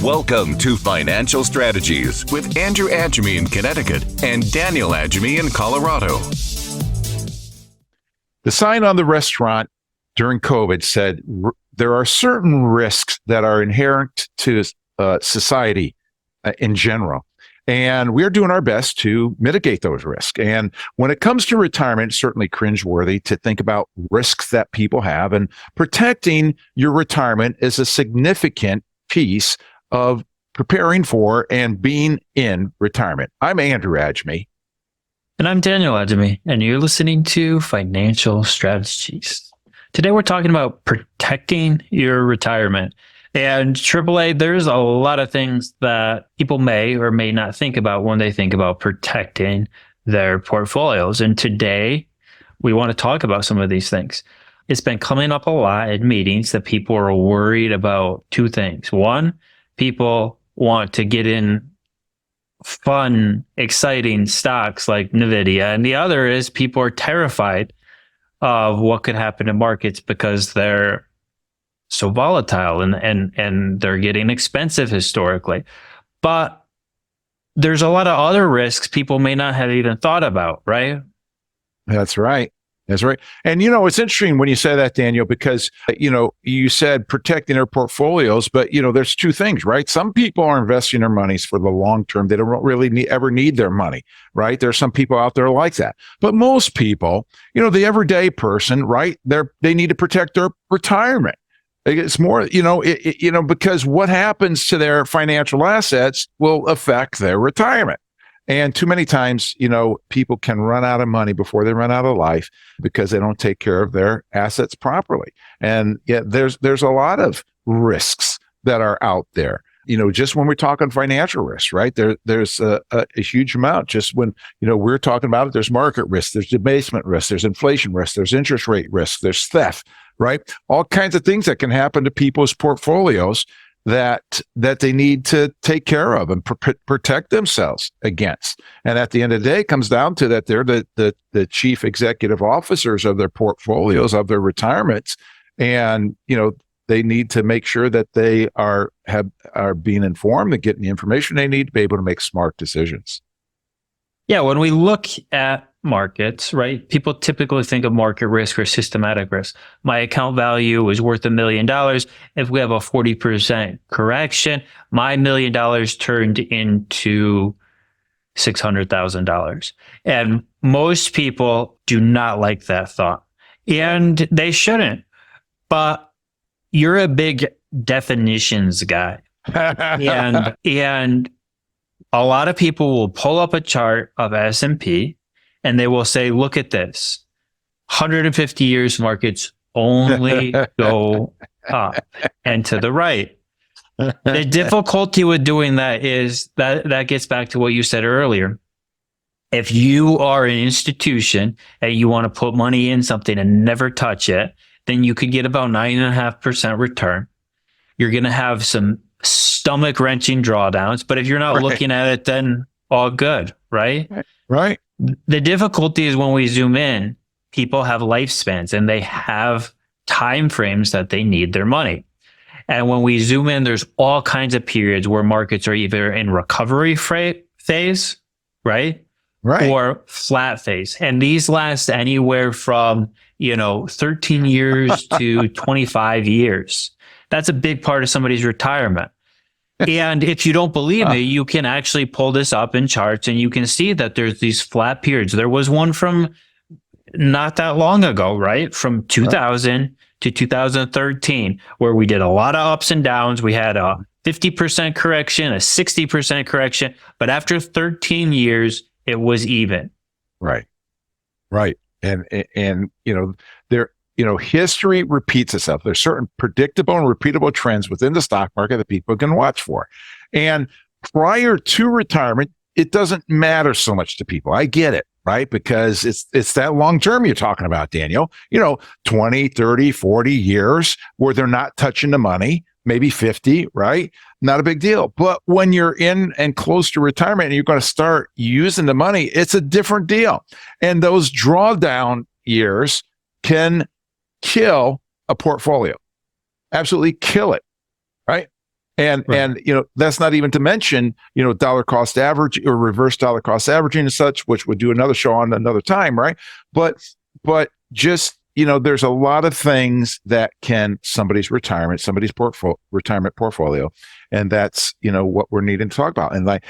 Welcome to Financial Strategies with Andrew Agemy in Connecticut and Daniel Agemy in Colorado. The sign on the restaurant during COVID said there are certain risks that are inherent to society in general. And we're doing our best to mitigate those risks. And when it comes to retirement, it's certainly cringeworthy to think about risks that people have. And protecting your retirement is a significant piece of preparing for and being in retirement. I'm Andrew Agemy. And I'm Daniel Agemy, and you're listening to Financial Strategies. Today we're talking about protecting your retirement. And AAA, there's a lot of things that people may or may not think about when they think about protecting their portfolios. And today we want to talk about some of these things. It's been coming up a lot in meetings that people are worried about two things. One, people want to get in fun, exciting stocks like NVIDIA. And the other is people are terrified of what could happen in markets because they're so volatile and they're getting expensive historically. But there's a lot of other risks people may not have even thought about, right? That's right. That's right. And, it's interesting when you say that, Daniel, because, you said protecting their portfolios, but, there's two things, right? Some people are investing their monies for the long term. They don't really ever need their money, right? There's some people out there like that. But most people, the everyday person, right? They need to protect their retirement. It's more, because what happens to their financial assets will affect their retirement. And too many times, people can run out of money before they run out of life because they don't take care of their assets properly. And yet there's a lot of risks that are out there. Just when we're talking financial risks, right? There's a huge amount. Just when, we're talking about it, there's market risk, there's debasement risk, there's inflation risk, there's interest rate risk, there's theft, right? All kinds of things that can happen to people's portfolios that they need to take care of and protect themselves against. And at the end of the day, it comes down to that they're the chief executive officers of their portfolios, of their retirements. And, they need to make sure that they are being informed and getting the information they need to be able to make smart decisions. Yeah, when we look at markets, right, people typically think of market risk or systematic risk. My account value is worth $1 million. If we have a 40% correction, my $1 million turned into $600,000. And most people do not like that thought. And they shouldn't. But you're a big definitions guy. and a lot of people will pull up a chart of S&P and they will say, look at this. 150 years markets only go up and to the right. The difficulty with doing that is that gets back to what you said earlier. If you are an institution and you want to put money in something and never touch it, then you could get about 9.5% return. You're going to have some stomach-wrenching drawdowns, but if you're not looking at it, then all good, right? Right. The difficulty is when we zoom in, people have lifespans and they have time frames that they need their money. And when we zoom in, there's all kinds of periods where markets are either in recovery phase, right? Right. Or flat phase. And these last anywhere from, 13 years to 25 years. That's a big part of somebody's retirement. And if you don't believe me, you can actually pull this up in charts and you can see that there's these flat periods. There was one from not that long ago, right? From 2000 to 2013, where we did a lot of ups and downs. We had a 50% correction, a 60% correction, but after 13 years, it was even. Right. Right. And history repeats itself. There's certain predictable and repeatable trends within the stock market that people can watch for. And prior to retirement, it doesn't matter so much to people. I get it, right? Because it's that long term you're talking about, Daniel. 20, 30, 40 years where they're not touching the money, maybe 50, right? Not a big deal. But when you're in and close to retirement and you're going to start using the money, it's a different deal. And those drawdown years can kill a portfolio. Absolutely kill it, right? And that's not even to mention, dollar cost average or reverse dollar cost averaging and such, which we'll do another show on another time, right? But just, there's a lot of things that can somebody's retirement portfolio. And that's, what we're needing to talk about. And that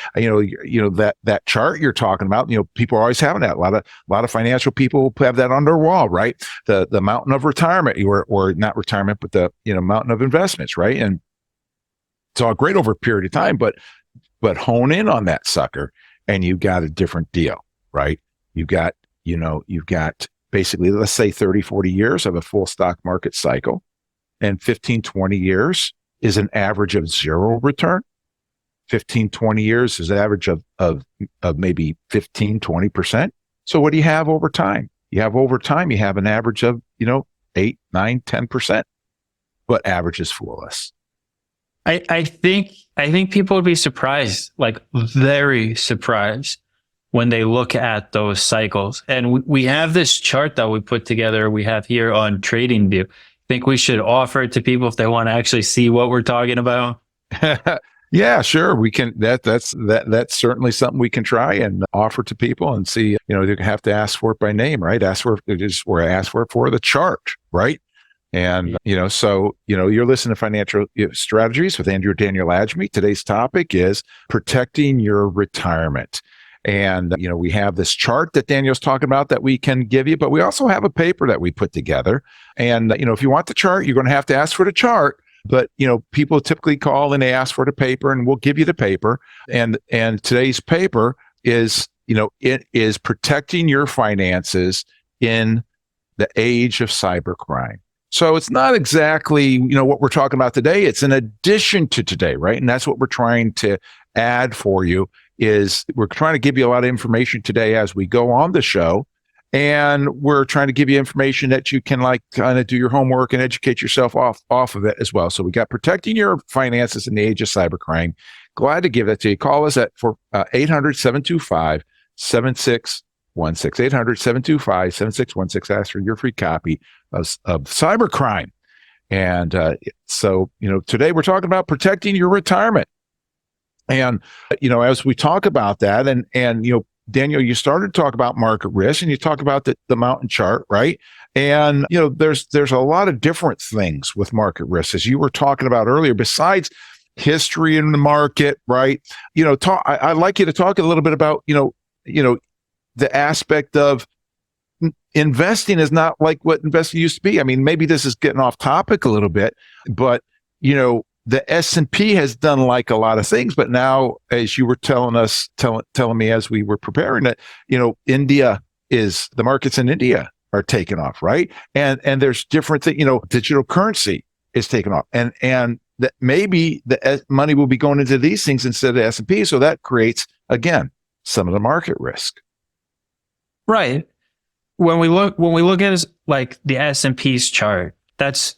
chart you're talking about, people are always having that. A lot of financial people have that on their wall, right? The mountain of retirement or not retirement, but the, mountain of investments, right? And it's all great over a period of time, but hone in on that sucker and you got a different deal, right? You've got basically, let's say 30, 40 years of a full stock market cycle, and 15, 20 years is an average of zero return. 15, 20 years is an average of maybe 15, 20%. So what do you have over time? You have an average of, 8, 9, 10%, but averages fool us. I think people would be surprised, like very surprised, when they look at those cycles. And we have this chart that we put together, we have here on TradingView. I think we should offer it to people if they want to actually see what we're talking about. Yeah, sure. We can. That's certainly something we can try and offer to people and see. You have to ask for it by name, right? Ask for it for the chart, right? And, so, you're listening to Financial Strategies with Andrew and Daniel Agemy. Today's topic is protecting your retirement. And, we have this chart that Daniel's talking about that we can give you, but we also have a paper that we put together. And, if you want the chart, you're going to have to ask for the chart. But, people typically call and they ask for the paper and we'll give you the paper. And today's paper is, it is protecting your finances in the age of cybercrime. So it's not exactly, what we're talking about today. It's in addition to today, right? And that's what we're trying to add for you is we're trying to give you a lot of information today as we go on the show. And we're trying to give you information that you can kind of do your homework and educate yourself off of it as well. So we got protecting your finances in the age of cybercrime. Glad to give that to you. Call us at 800-725-7616. 800-725-7616. Ask for your free copy of cybercrime. And so, today we're talking about protecting your retirement. And, as we talk about that and Daniel, you started to talk about market risk and you talk about the mountain chart, right? And, there's a lot of different things with market risk, as you were talking about earlier, besides history in the market, right? I'd like you to talk a little bit about, the aspect of investing is not like what investing used to be. I mean, maybe this is getting off topic a little bit, but, the S&P has done like a lot of things, but now, as you were telling me as we were preparing that, the markets in India are taking off, right? And there's different things, digital currency is taking off, and that maybe the money will be going into these things instead of the S&P. So that creates, again, some of the market risk. Right. When we look at like the S&P's chart, that's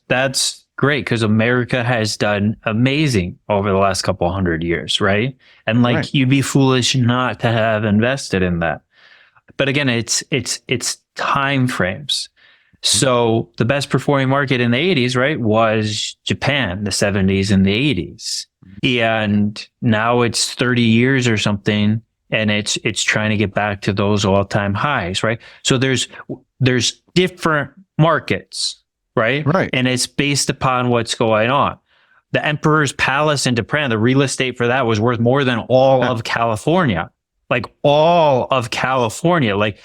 great because America has done amazing over the last couple 100 years, right? And right. You'd be foolish not to have invested in that. But again, it's time frames. So the best performing market in the 80s, right, was Japan, the 70s and the 80s. And now it's 30 years or something, and it's trying to get back to those all-time highs, right? So there's different markets. Right. And it's based upon what's going on. The Emperor's Palace in Japan, the real estate for that was worth more than all of California. Like all of California. Like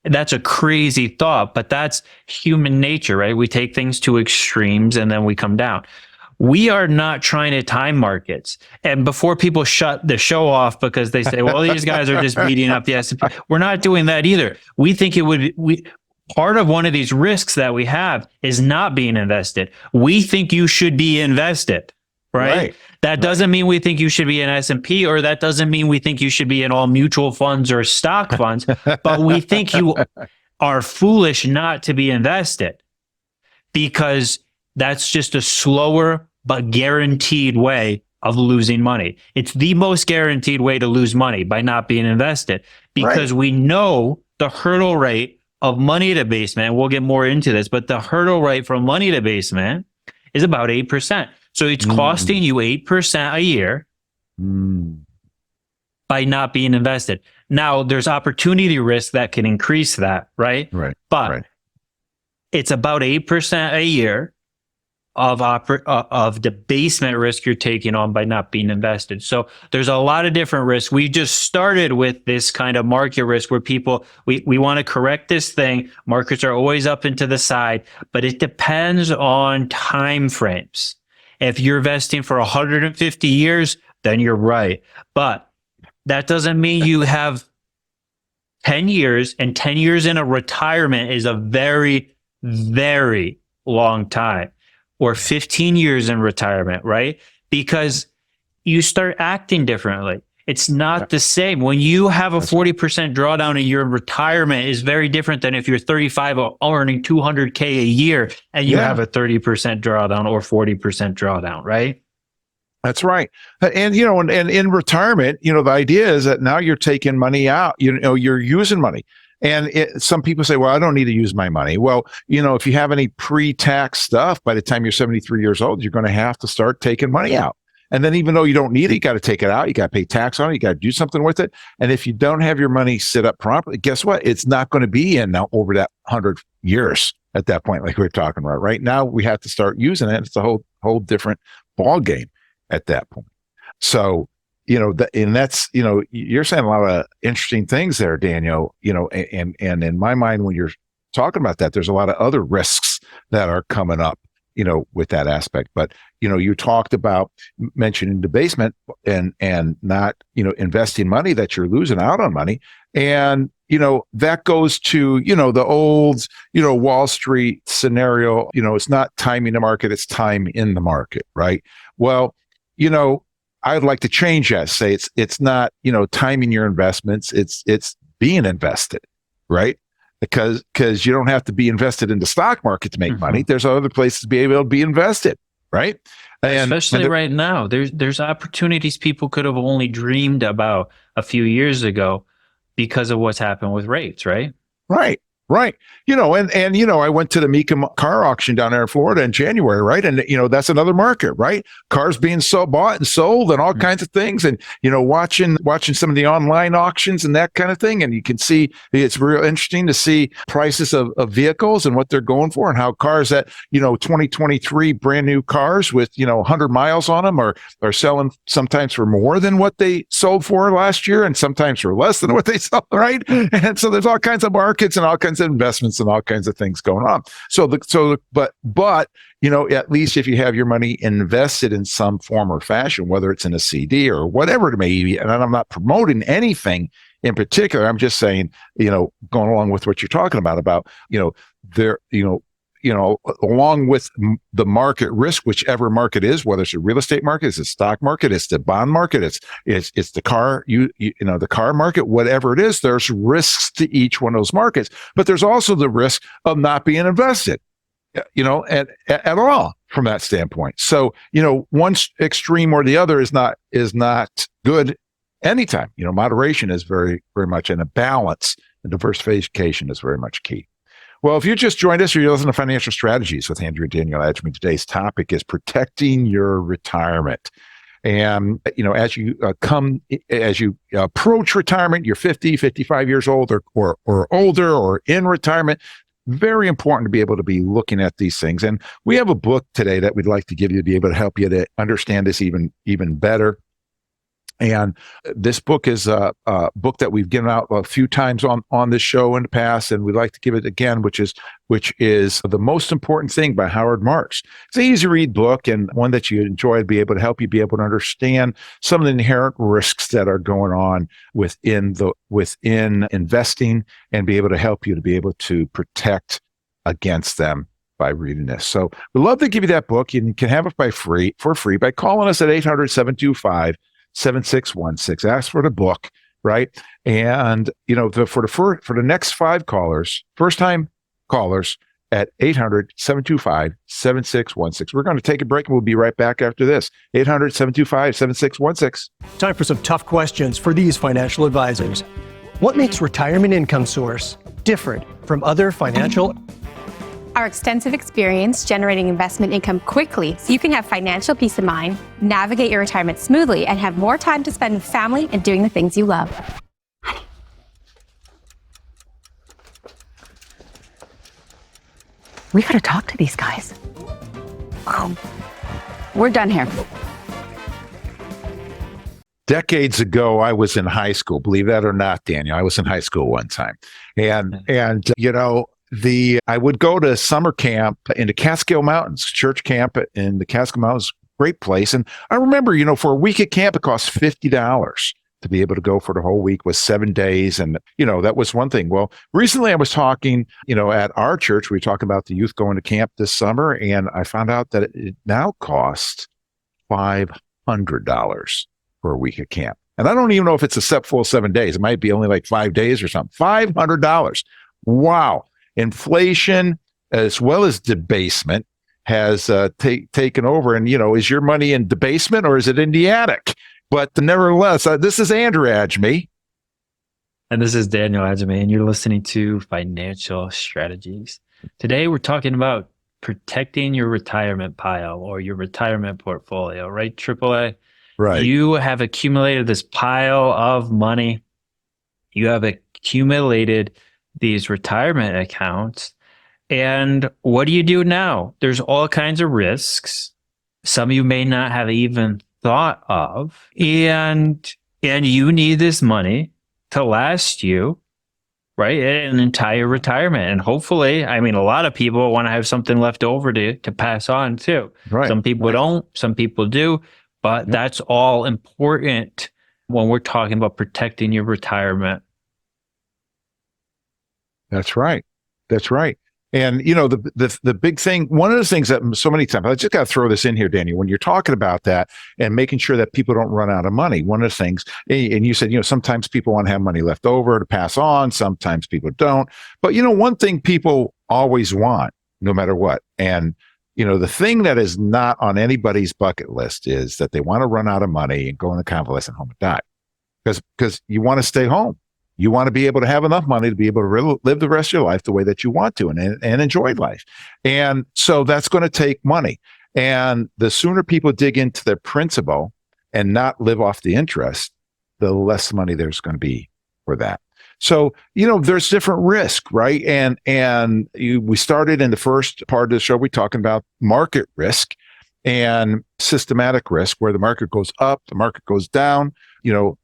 that's a crazy thought, but that's human nature, right? We take things to extremes and then we come down. We are not trying to time markets. And before people shut the show off because they say, well, these guys are just beating up the S&P. We're not doing that either. We think part of one of these risks that we have is not being invested. We think you should be invested, right? That doesn't mean we think you should be in S&P, or that doesn't mean we think you should be in all mutual funds or stock funds, but we think you are foolish not to be invested because that's just a slower but guaranteed way of losing money. It's the most guaranteed way to lose money by not being invested because we know the hurdle rate of money debasement, and we'll get more into this, but the hurdle rate from money debasement is about 8%. So it's costing you 8% a year by not being invested. Now, there's opportunity risk that can increase that, right? Right. But it's about 8% a year of debasement risk you're taking on by not being invested. So there's a lot of different risks. We just started with this kind of market risk where people, we want to correct this thing. Markets are always up and to the side, but it depends on time frames. If you're investing for 150 years, then you're right. But that doesn't mean you have 10 years, and 10 years in a retirement is a very, very long time. Or 15 years in retirement, right? Because you start acting differently. It's not the same. When you have a 40% drawdown in your retirement is very different than if you're 35 earning $200K a year and you have a 30% drawdown or 40% drawdown, right? That's right. And, and in retirement, the idea is that now you're taking money out, you're using money. And some people say, well, I don't need to use my money. Well, if you have any pre-tax stuff, by the time you're 73 years old, you're going to have to start taking money out. And then even though you don't need it, you got to take it out. You got to pay tax on it. You got to do something with it. And if you don't have your money set up properly, guess what? It's not going to be in now over that 100 years at that point, like we were talking about. Right now, we have to start using it. It's a whole different ball game at that point. So, and that's, you're saying a lot of interesting things there, Daniel, and in my mind, when you're talking about that, there's a lot of other risks that are coming up, with that aspect. But, you talked about mentioning debasement and not, investing money that you're losing out on money. And, that goes to, the old, Wall Street scenario, it's not timing the market, it's time in the market, right? Well, I'd like to change that. Say it's not, timing your investments. It's being invested, right? Because you don't have to be invested in the stock market to make money. There's other places to be able to be invested, right? Especially right now, there's opportunities people could have only dreamed about a few years ago because of what's happened with rates, right? Right. And I went to the Mika car auction down there in Florida in January, right? And, that's another market, right? Cars being bought and sold and all kinds of things. And, watching some of the online auctions and that kind of thing. And you can see it's real interesting to see prices of vehicles and what they're going for and how cars that, 2023 brand new cars with, 100 miles on them are selling sometimes for more than what they sold for last year and sometimes for less than what they sold, right? And so there's all kinds of markets and all kinds of investments and all kinds of things going on. But at least if you have your money invested in some form or fashion, whether it's in a CD or whatever it may be, and I'm not promoting anything in particular, I'm just saying, going along with what you're talking about, along with the market risk, whichever market is, whether it's a real estate market, it's a stock market, it's the bond market, it's the car, the car market, whatever it is, there's risks to each one of those markets. But there's also the risk of not being invested, at all from that standpoint. So, one extreme or the other is not good anytime. Moderation is very, very much in a balance, and diversification is very much key. Well, if you just joined us or you're listening to Financial Strategies with Andrew and Daniel Agemy, today's topic is protecting your retirement. And, as you approach retirement, you're 50, 55 years old or older or in retirement, very important to be able to be looking at these things. And we have a book today that we'd like to give you to be able to help you to understand this even better. And this book is a book that we've given out a few times on this show in the past, and we'd like to give it again, which is The Most Important Thing by Howard Marks. It's an easy read book and one that you enjoy to be able to help you be able to understand some of the inherent risks that are going on within investing and be able to help you to be able to protect against them by reading this. So we'd love to give you that book. You can have it for free by calling us at 800-725-7616. Ask for the book, right? And for the next 5 callers, first time callers at 800-725-7616. We're going to take a break and we'll be right back after this. 800-725-7616. Time for some tough questions for these financial advisors. What makes Retirement Income Source different from other financial? Our extensive experience generating investment income quickly so you can have financial peace of mind, navigate your retirement smoothly, and have more time to spend with family and doing the things you love. We gotta talk to these guys. We're done here. Decades ago, I was in high school. Believe that or not, Daniel, I was in high school one time, and I would go to summer camp in the Catskill Mountains, church camp in the Catskill Mountains, great place. And I remember, for a week at camp, it cost $50 to be able to go for the whole week, was 7 days, and that was one thing. Well, recently I was talking, at our church, we were talking about the youth going to camp this summer, and I found out that it now costs $500 for a week at camp. And I don't even know if it's a full 7 days. It might be only like 5 days or something. $500. Wow. Inflation as well as debasement has taken over. And, is your money in debasement or is it in the attic? But nevertheless, this is Andrew Agemy. And this is Daniel Agemy, and you're listening to Financial Strategies. Today, we're talking about protecting your retirement pile or your retirement portfolio, right? AAA. Right. You have accumulated this pile of money. You have accumulated these retirement accounts. And what do you do now? There's all kinds of risks. Some you may not have even thought of. And you need this money to last you, right? An entire retirement. And hopefully, a lot of people want to have something left over to pass on too. Right. Some people don't, some people do. But that's all important when we're talking about protecting your retirement. That's right. That's right. And, the big thing, one of the things that so many times, I just got to throw this in here, Daniel, when you're talking about that and making sure that people don't run out of money, one of the things, and you said, sometimes people want to have money left over to pass on. Sometimes people don't. But, one thing people always want, no matter what, and the thing that is not on anybody's bucket list is that they want to run out of money and go in a convalescent home and die. Because you want to stay home. You want to be able to have enough money to be able to live the rest of your life the way that you want to and enjoy life. And so that's going to take money. And the sooner people dig into their principal and not live off the interest, the less money there's going to be for that. So, there's different risk, right? And we started in the first part of the show, we talking about market risk and systematic risk, where the market goes up, the market goes down.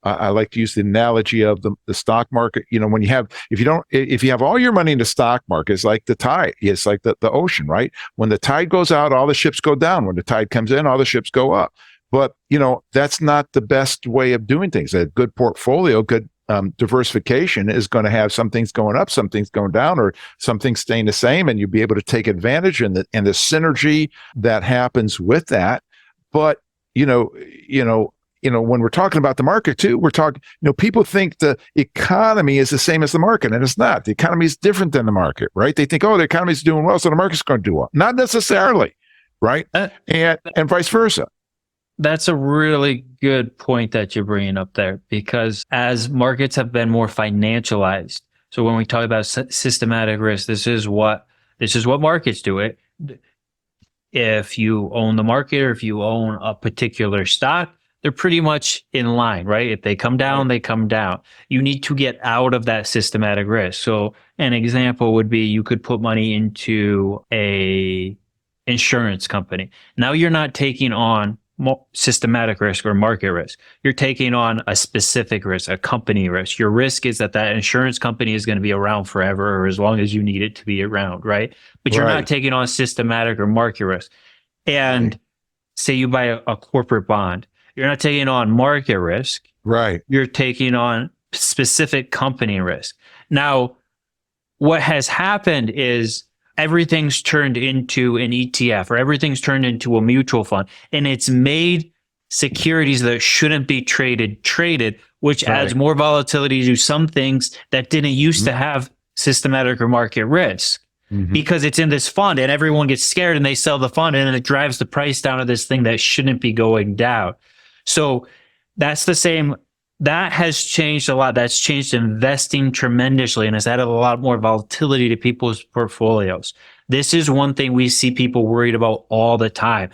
I like to use the analogy of the stock market. When if you have all your money in the stock market, it's like the tide. It's like the ocean, right? When the tide goes out, all the ships go down. When the tide comes in, all the ships go up. But, that's not the best way of doing things. A good portfolio, good diversification is going to have some things going up, some things going down, or some things staying the same, and you'll be able to take advantage and the synergy that happens with that. But when we're talking about the market too, we're talking. People think the economy is the same as the market, and it's not. The economy is different than the market, right? They think, the economy is doing well, so the market's going to do well. Not necessarily, right? And vice versa. That's a really good point that you're bringing up there, because as markets have been more financialized, so when we talk about systematic risk, this is what markets do. It. If you own the market or if you own a particular stock, they're pretty much in line, right? If they come down, they come down. You need to get out of that systematic risk. So an example would be you could put money into a insurance company. Now you're not taking on systematic risk or market risk. You're taking on a specific risk, a company risk. Your risk is that insurance company is going to be around forever or as long as you need it to be around, right? But you're not taking on systematic or market risk. And say you buy a corporate bond, you're not taking on market risk. Right. You're taking on specific company risk. Now, what has happened is everything's turned into an ETF or everything's turned into a mutual fund, and it's made securities that shouldn't be traded, which adds more volatility to some things that didn't used to have systematic or market risk. Because it's in this fund and everyone gets scared and they sell the fund and then it drives the price down of this thing that shouldn't be going down. So that's the same that has changed a lot. That's changed investing tremendously and has added a lot more volatility to people's portfolios. This is one thing we see people worried about all the time.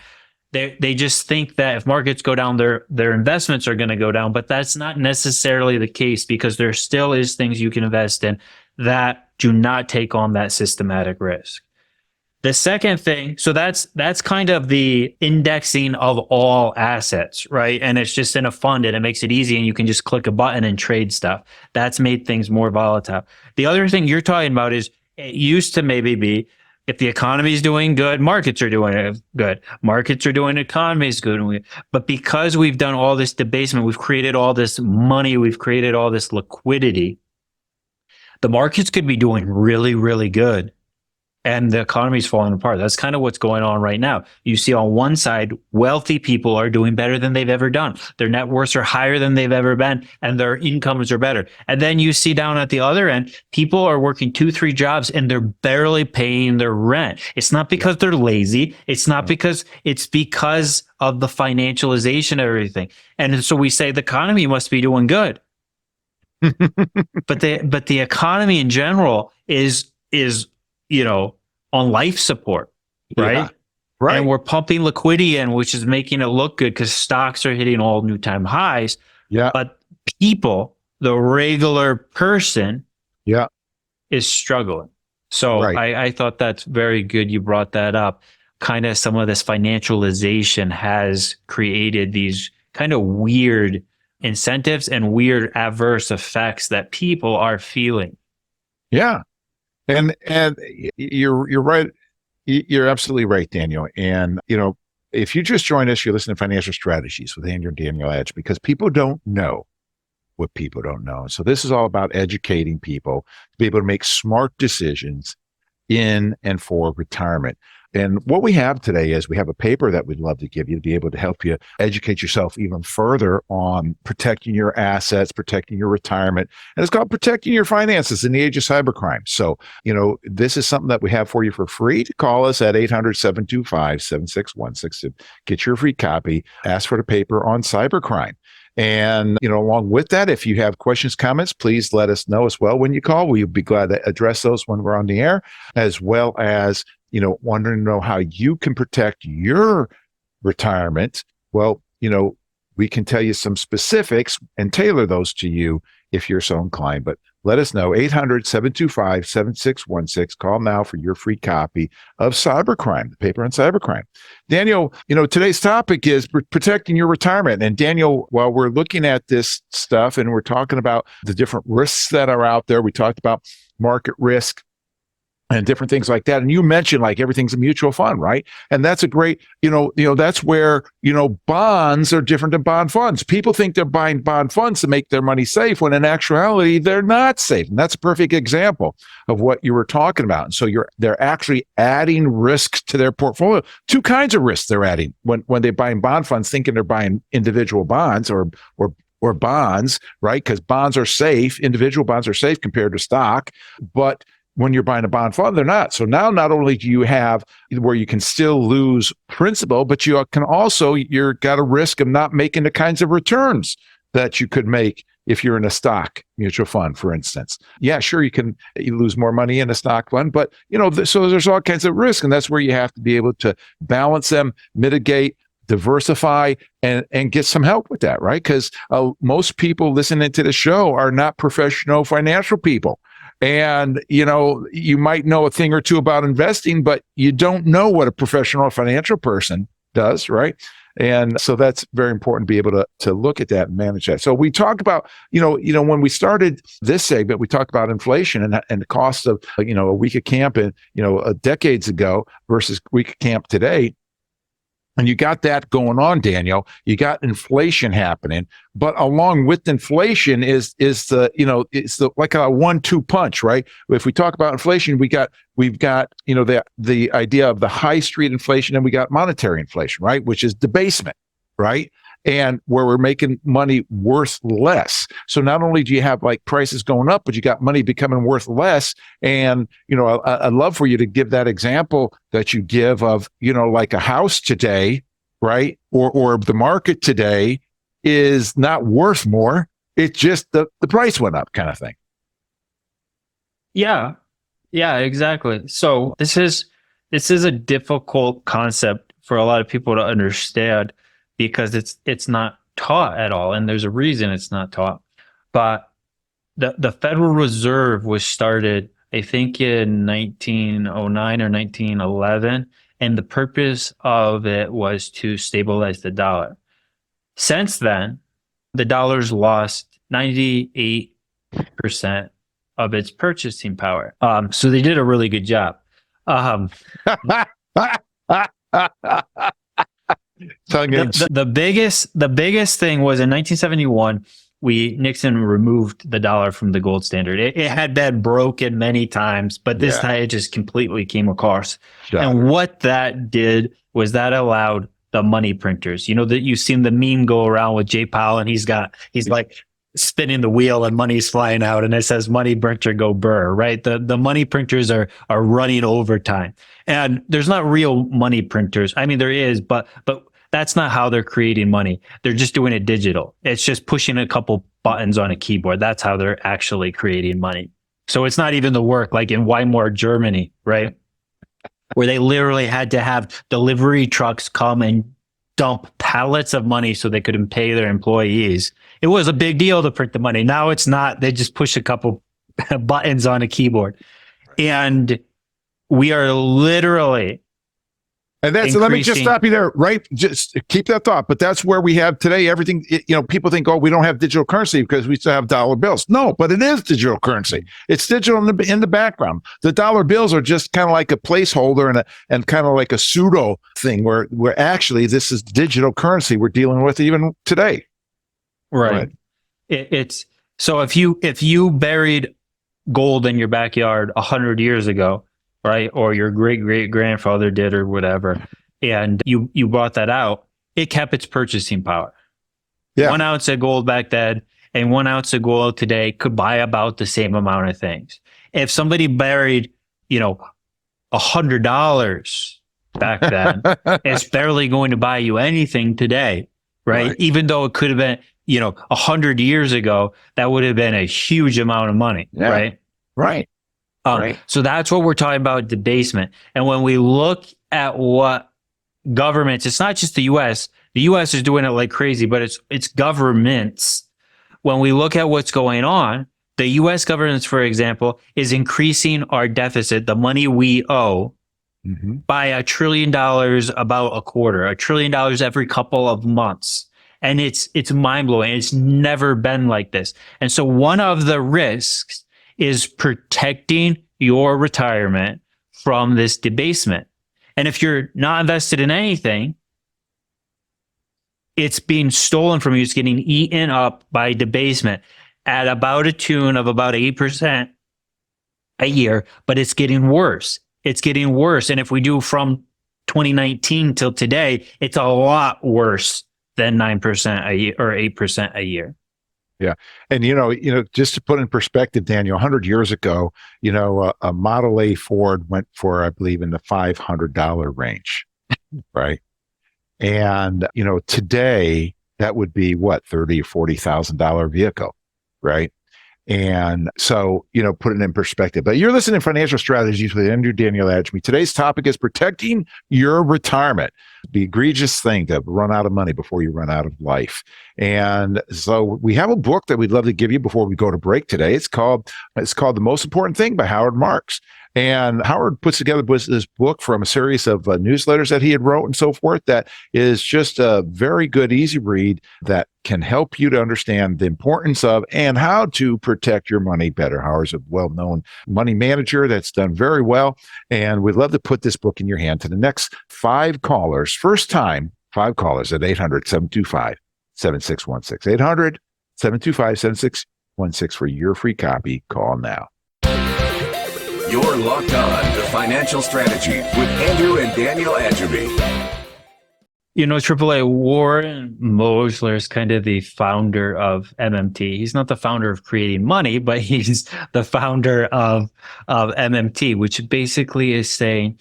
They just think that if markets go down, their investments are going to go down, but that's not necessarily the case, because there still is things you can invest in that do not take on that systematic risk. The second thing, so that's kind of the indexing of all assets, right? And it's just in a fund and it makes it easy and you can just click a button and trade stuff. That's made things more volatile. The other thing you're talking about is it used to maybe be, if the economy is doing good, markets are doing good. Markets are doing, economy is good. But because we've done all this debasement, we've created all this money, we've created all this liquidity, the markets could be doing really, really good, and the economy's falling apart. That's kind of what's going on right now. You see on one side, wealthy people are doing better than they've ever done. Their net worths are higher than they've ever been, and their incomes are better. And then you see down at the other end, people are working 2-3 jobs and they're barely paying their rent. It's not because they're lazy. It's because of the financialization of everything. And so we say the economy must be doing good. but the economy in general is on life support, right? Yeah, right. And we're pumping liquidity in, which is making it look good because stocks are hitting all new time highs. Yeah. But people, the regular person, Yeah. is struggling. So Right. I thought that's very good. You brought that up. Kind of some of this financialization has created these kind of weird incentives and weird adverse effects that people are feeling. Yeah. And you're right. You're absolutely right, Daniel. And, if you just joined us, you're listening to Financial Strategies with Andrew and Daniel Agemy, because people don't know what people don't know. So this is all about educating people to be able to make smart decisions in and for retirement. And what we have today is we have a paper that we'd love to give you to be able to help you educate yourself even further on protecting your assets, protecting your retirement. And it's called Protecting Your Finances in the Age of Cybercrime. So, this is something that we have for you for free. To call us at 800-725-7616 to get your free copy. Ask for the paper on cybercrime. And, along with that, if you have questions, comments, please let us know as well when you call. We'll be glad to address those when we're on the air, as well as, wanting to know how you can protect your retirement. Well, we can tell you some specifics and tailor those to you if you're so inclined. But let us know, 800-725-7616. Call now for your free copy of Cybercrime, the paper on cybercrime. Daniel, today's topic is protecting your retirement. And Daniel, while we're looking at this stuff and we're talking about the different risks that are out there, we talked about market risk and different things like that. And you mentioned like everything's a mutual fund, right? And that's a great, that's where, bonds are different than bond funds. People think they're buying bond funds to make their money safe, when in actuality, they're not safe. And that's a perfect example of what you were talking about. And so they're actually adding risk to their portfolio. Two kinds of risks they're adding when they're buying bond funds, thinking they're buying individual bonds or bonds, right? Because bonds are safe. Individual bonds are safe compared to stock, but when you're buying a bond fund, they're not. So now not only do you have where you can still lose principal, but you can also, you're got a risk of not making the kinds of returns that you could make if you're in a stock mutual fund, for instance. Yeah, sure, you lose more money in a stock fund, but so there's all kinds of risk, and that's where you have to be able to balance them, mitigate, diversify, and get some help with that, right? Because most people listening to the show are not professional financial people. And, you might know a thing or two about investing, but you don't know what a professional financial person does, right? And so that's very important to be able to look at that and manage that. So we talked about, when we started this segment, we talked about inflation and the cost of, a week of camp decades ago versus week of camp today. And you got that going on, Daniel. You got inflation happening, but along with inflation is it's like a 1-2 punch, right? If we talk about inflation, we've got the idea of the high street inflation, and we got monetary inflation, right? Which is debasement, right? And where we're making money worth less. So not only do you have like prices going up, but you got money becoming worth less. And, I'd love for you to give that example that you give of, like a house today, right? Or the market today is not worth more. It's just the price went up kind of thing. Yeah. Yeah, exactly. So this is a difficult concept for a lot of people to understand because it's not taught at all. And there's a reason it's not taught. But the Federal Reserve was started, I think, in 1909 or 1911, and the purpose of it was to stabilize the dollar. Since then, the dollar's lost 98% of its purchasing power. So they did a really good job. The biggest thing was in 1971, Nixon removed the dollar from the gold standard. It had been broken many times, but this time it just completely came across. And what that did was that allowed the money printers. You know that you've seen the meme go around with Jay Powell, and he's like spinning the wheel and money's flying out, and it says money printer go burr, right? The money printers are running overtime, and there's not real money printers. I mean, there is, but that's not how they're creating money. They're just doing it digital. It's just pushing a couple buttons on a keyboard. That's how they're actually creating money. So it's not even the work like in Weimar, Germany, right? Where they literally had to have delivery trucks come and dump pallets of money so they couldn't pay their employees. It was a big deal to print the money. Now it's not. They just push a couple buttons on a keyboard. And we are literally And that's, let me just stop you there, right? Just keep that thought. But that's where we have today everything. People think, oh, we don't have digital currency because we still have dollar bills. No, but it is digital currency. It's digital in the background. The dollar bills are just kind of like a placeholder and kind of like a pseudo thing where actually this is digital currency we're dealing with even today. Right. It's so if you buried gold in your backyard 100 years ago, right, or your great grandfather did or whatever, and you brought that out, it kept its purchasing power. Yeah. 1 ounce of gold back then and 1 ounce of gold today could buy about the same amount of things. If somebody buried, $100 back then, it's barely going to buy you anything today, right? Even though it could have been, 100 years ago, that would have been a huge amount of money, right? Right. So that's what we're talking about, debasement. And when we look at what governments, it's not just the U.S. The U.S. is doing it like crazy, but it's governments. When we look at what's going on, the U.S. government, for example, is increasing our deficit, the money we owe, by $1 trillion about a quarter, $1 trillion every couple of months. And it's mind-blowing. It's never been like this. And so one of the risks is protecting your retirement from this debasement. And if you're not invested in anything, it's being stolen from you. It's getting eaten up by debasement at about a tune of about 8% a year, but it's getting worse. It's getting worse. And if we do from 2019 till today, it's a lot worse than 9% a year or 8% a year. Yeah. And, just to put in perspective, Daniel, 100 years ago, a Model A Ford went for, I believe, in the $500 range, right? And, today that would be what, $30,000 or $40,000 vehicle, right? And so, put it in perspective. But you're listening to Financial Strategies with Andrew Daniel Agemy. Today's topic is protecting your retirement. The egregious thing to run out of money before you run out of life. And so we have a book that we'd love to give you before we go to break today. It's called The Most Important Thing by Howard Marks. And Howard puts together this book from a series of newsletters that he had wrote and so forth that is just a very good, easy read that can help you to understand the importance of and how to protect your money better. Howard's a well-known money manager that's done very well. And we'd love to put this book in your hand. To the next 5 callers, first time 5 callers at 800-725-7616. 800-725-7616 for your free copy. Call now. You're locked on to Financial Strategies with Andrew and Daniel Agemy. AAA, Warren Mosler is kind of the founder of MMT. He's not the founder of creating money, but he's the founder of MMT, which basically is saying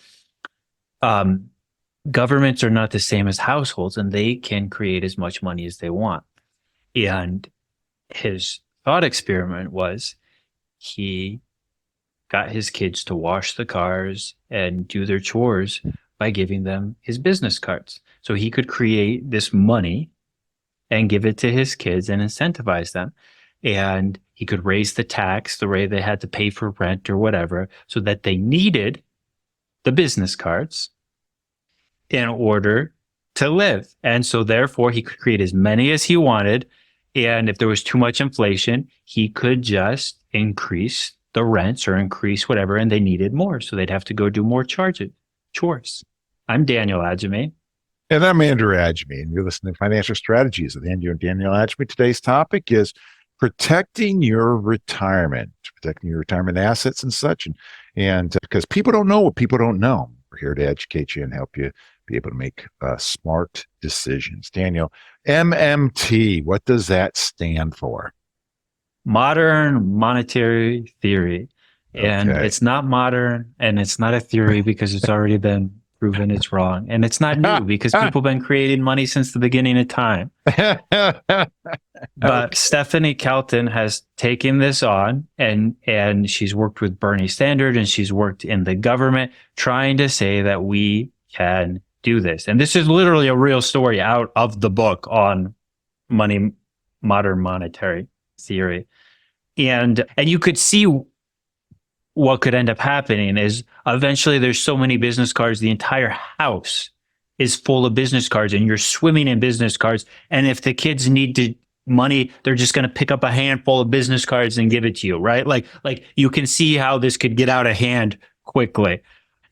governments are not the same as households, and they can create as much money as they want. And his thought experiment was he got his kids to wash the cars and do their chores by giving them his business cards. So he could create this money and give it to his kids and incentivize them. And he could raise the tax the way they had to pay for rent or whatever, so that they needed the business cards in order to live. And so therefore he could create as many as he wanted. And if there was too much inflation, he could just increase the rents or increase whatever, and they needed more. So they'd have to go do more chores. I'm Daniel Agemy. And I'm Andrew Agemy, and you're listening to Financial Strategies with Andrew and Daniel Agemy. Today's topic is protecting your retirement, assets and such. And because people don't know what people don't know, we're here to educate you and help you be able to make smart decisions. Daniel, MMT, what does that stand for? Modern monetary theory. And it's not modern, and it's not a theory because it's already been proven it's wrong. And it's not new because people have been creating money since the beginning of time. But Stephanie Kelton has taken this on, and she's worked with Bernie Sanders, and she's worked in the government trying to say that we can do this. And this is literally a real story out of the book on modern monetary theory. And you could see what could end up happening is eventually there's so many business cards, the entire house is full of business cards, and you're swimming in business cards. And if the kids need money, they're just going to pick up a handful of business cards and give it to you, right? Like you can see how this could get out of hand quickly.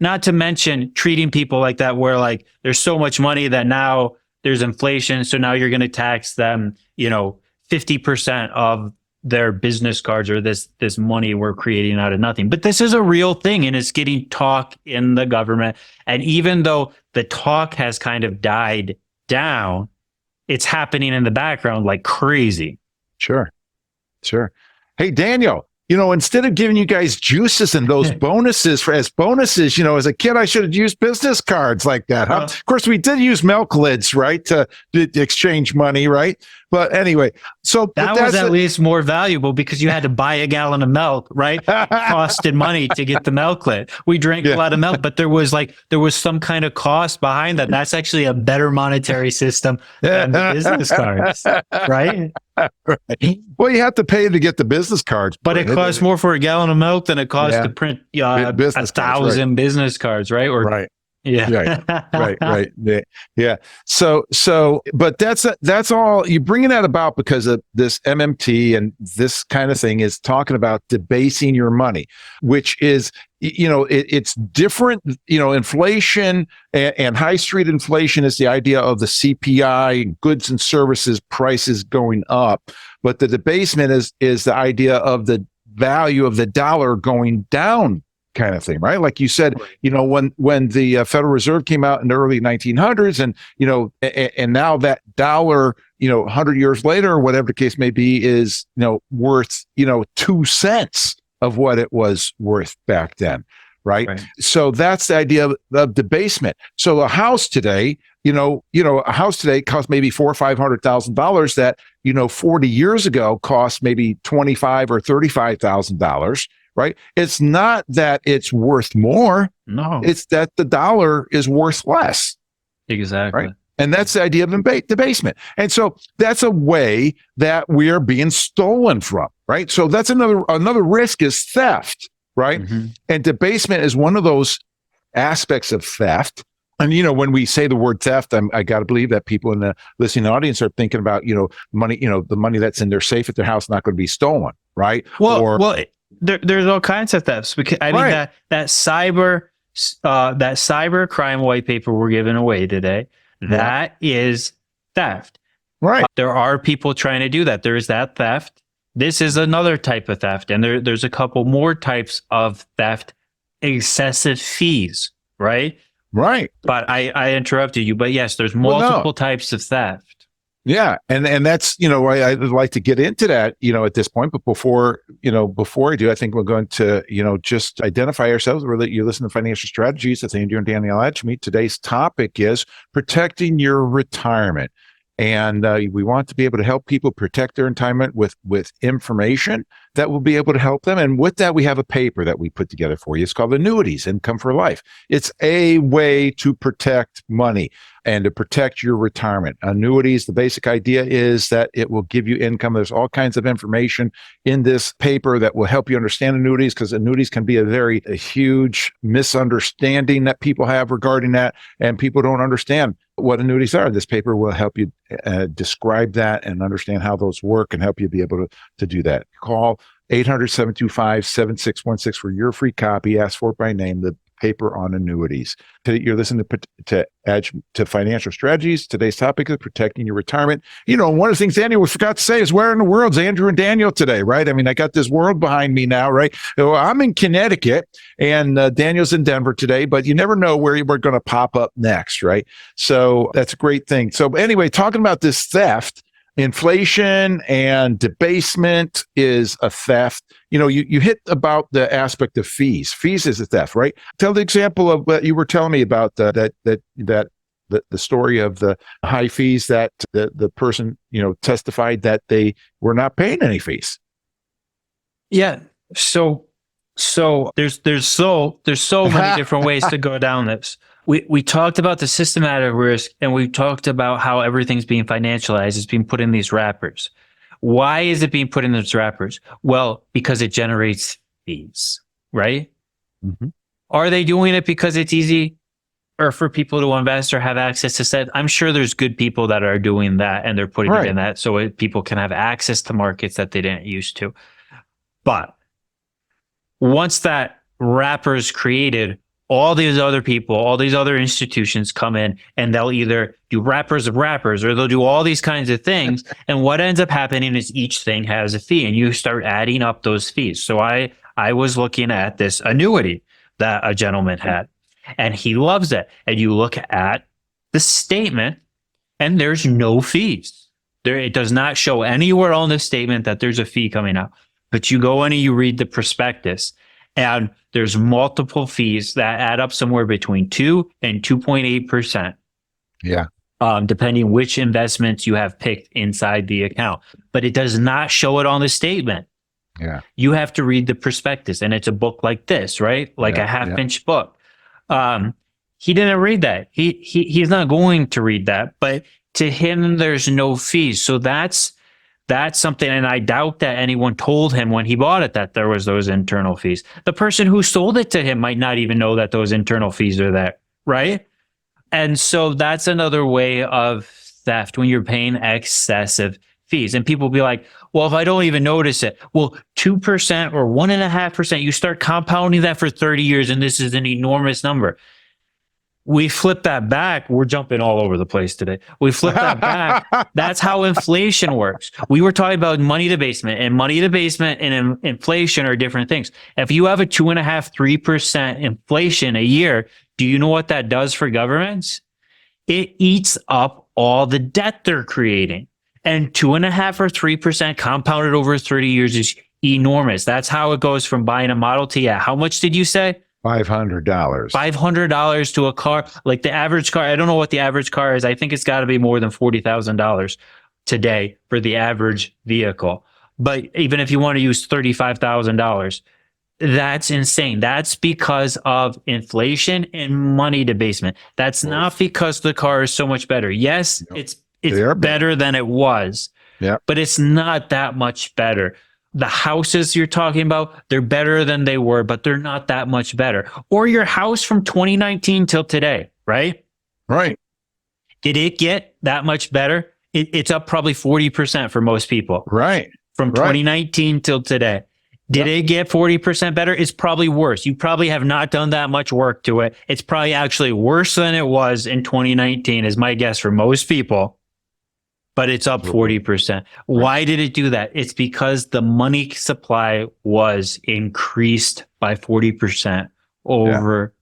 Not to mention treating people like that, where like there's so much money that now there's inflation. So now you're going to tax them, 50% of their business cards, or this money we're creating out of nothing. But this is a real thing, and it's getting talk in the government. And even though the talk has kind of died down, it's happening in the background like crazy. Sure. Hey, Daniel, instead of giving you guys juices and those bonuses as a kid, I should have used business cards like that. Huh? Of course, we did use milk lids, right, to exchange money, right? But anyway, so that was at least more valuable because you had to buy a gallon of milk, right? It costed money to get the milk lid. We drank a lot of milk, but there was some kind of cost behind that. That's actually a better monetary system than the business cards, right? Right. Well, you have to pay to get the business cards, but it costs more for a gallon of milk than it costs to print 1,000 business cards, right? Right. Yeah. Right. Yeah. So, but that's all you're bringing that about because of this MMT, and this kind of thing is talking about debasing your money, which is, it's different. Inflation and high street inflation is the idea of the CPI, goods and services prices going up. But the debasement is the idea of the value of the dollar going down, kind of thing, right? Like you said, when the Federal Reserve came out in the early 1900s, and and now that dollar, 100 years later, or whatever the case may be, is worth 2 cents of what it was worth back then, right? So that's the idea of debasement. So a house today, costs maybe $400,000 or $500,000 that 40 years ago cost maybe $25,000 or $35,000. Right? It's not that it's worth more. No. It's that the dollar is worth less. Exactly. Right? And that's the idea of debasement. And so that's a way that we are being stolen from, right? So that's another risk is theft, right? Mm-hmm. And debasement is one of those aspects of theft. And, when we say the word theft, I got to believe that people in the listening audience are thinking about, money, the money that's in their safe at their house not going to be stolen, right? There's all kinds of thefts, because I mean that cyber crime white paper we're giving away today, that is theft. Right. There are people trying to do that. There is that theft. This is another type of theft, and there's a couple more types of theft. Excessive fees, right? Right. But I interrupted you. But yes, there's multiple types of theft. Yeah. And that's, I'd like to get into that, at this point. But before I do, I think we're going to, just identify ourselves. You listen to Financial Strategies. That's Andrew and Daniel Agemy. Today's topic is protecting your retirement. And we want to be able to help people protect their retirement with information that will be able to help them. And with that, we have a paper that we put together for you. It's called Annuities, Income for Life. It's a way to protect money and to protect your retirement. Annuities, the basic idea is that it will give you income. There's all kinds of information in this paper that will help you understand annuities, because annuities can be a huge misunderstanding that people have regarding that, and people don't understand what annuities are. This paper will help you describe that and understand how those work and help you be able to do that. Call 800-725-7616 for your free copy. Ask for it by name, the paper on annuities. You're listening to Financial Strategies. Today's topic is protecting your retirement. One of the things, Daniel, we forgot to say is, where in the world's Andrew and Daniel today, right? I mean, I got this world behind me now, right? I'm in Connecticut, and Daniel's in Denver today, but you never know where we're going to pop up next, right? So that's a great thing. So anyway, talking about this theft, inflation and debasement is a theft. You hit about the aspect of fees. Fees is a theft, right? Tell the example of what you were telling me about the story of the high fees that the person, testified that they were not paying any fees. Yeah. So there's so many different ways to go down this. We talked about the systematic risk, and we talked about how everything's being financialized. It's being put in these wrappers. Why is it being put in these wrappers? Well, because it generates fees, right? Mm-hmm. Are they doing it because it's easy or for people to invest or have access to set? I'm sure there's good people that are doing that, and they're putting it in that so people can have access to markets that they didn't used to. But once that wrapper is created, all these other people, all these other institutions come in, and they'll either do wrappers of wrappers, or they'll do all these kinds of things. And what ends up happening is each thing has a fee, and you start adding up those fees. So I was looking at this annuity that a gentleman had, and he loves it. And you look at the statement, and there's no fees. It does not show anywhere on the statement that there's a fee coming out. But you go in and you read the prospectus, and there's multiple fees that add up somewhere between 2 and 2.8%. Yeah. Depending which investments you have picked inside the account. But it does not show it on the statement. Yeah. You have to read the prospectus, and it's a book like this, right? Like a half-inch book. He didn't read that. He's not going to read that, but to him, there's no fees. So that's something, and I doubt that anyone told him when he bought it that there was those internal fees. The person who sold it to him might not even know that those internal fees are there, right? And so that's another way of theft, when you're paying excessive fees. And people be like, well, if I don't even notice it, well, 2% or 1.5%, you start compounding that for 30 years, and this is an enormous number. We flip that back. We're jumping all over the place today. We flip that back. That's how inflation works. We were talking about money debasement, and money debasement and inflation are different things. If you have a 2.5-3% inflation a year, do you know what that does for governments? It eats up all the debt they're creating. And 2.5 or 3% compounded over 30 years is enormous. That's how it goes from buying a Model T at, how much did you say? $500. $500 to a car. Like the average car, I don't know what the average car is. I think it's got to be more than $40,000 today for the average vehicle. But even if you want to use $35,000, that's insane. That's because of inflation and money debasement. That's not because the car is so much better. Yes, it's better than it was, but it's not that much better. The houses you're talking about, they're better than they were, but they're not that much better. Or your house from 2019 till today, right? Right. Did it get that much better? It's up probably 40% for most people. Right. From 2019 till today. Did it get 40% better? It's probably worse. You probably have not done that much work to it. It's probably actually worse than it was in 2019, is my guess for most people. But it's up 40%. Why did it do that? It's because the money supply was increased by 40% over